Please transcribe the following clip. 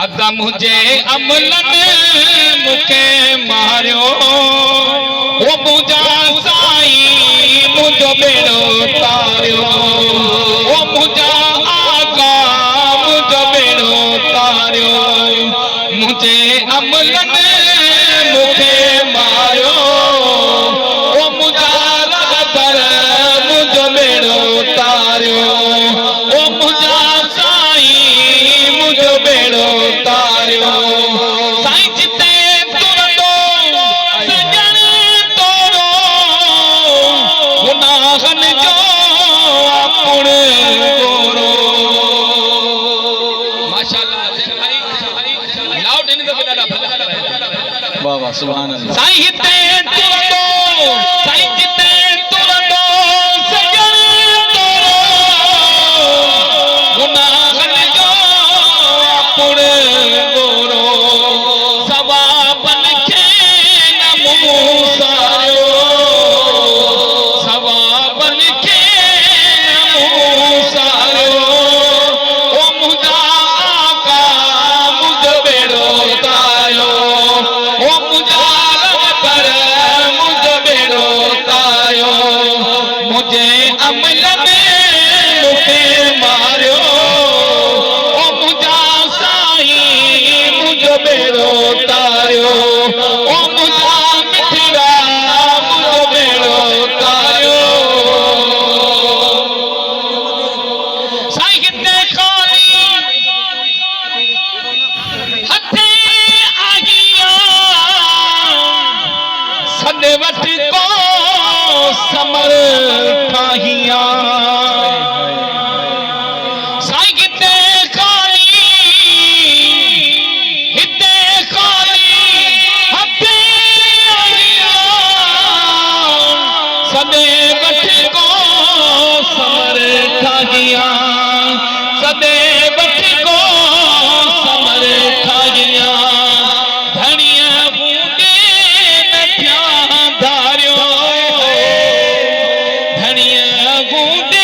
अदा मुझे अमलन मुके मारियो वो मुझा साई मुझो बेड़ो तारियो वो मुझा आका मुझो बेड़ो तारियो मुझे अमलन मुके मारियो वो मुझा रगतर मुझो बेड़ो तारियो वो मुझा साई मुझो बेड़ो तारियो साईं जिते तुरंदो सजन तोरो गुनाहन जो अपुण गोरो माशाअल्लाह लाउड इन दो ॾाढा वाह वाह सुभान अल्लाह साईं हिते तुरंदो साईं जिते तुरंदो सजन तोरो गुनाहन जो अपुण गोरो सवाबन खे न मूसारियो सवाबन खे न मूसारियो ओ मुझा आका मुझो बेड़ो तारियो ओ मुझा रगतर मुझो बेड़ो तारियो मुझे अमल में मुखे मारियो ओ मुझा साई मुझो बेड़ो तारियो ओ मुझा मिठड़ा मुझो बेड़ो तारियो साईं कितने खाली हथे आगिया सदे वट को समर ठाहिया साईं किते खाली हिते खाली हथे आगिया सदे वट को समर ठाहिया सदे वट को समर ठाहिया धनिया बूंदे न थिया धारियो धनिया बूंदे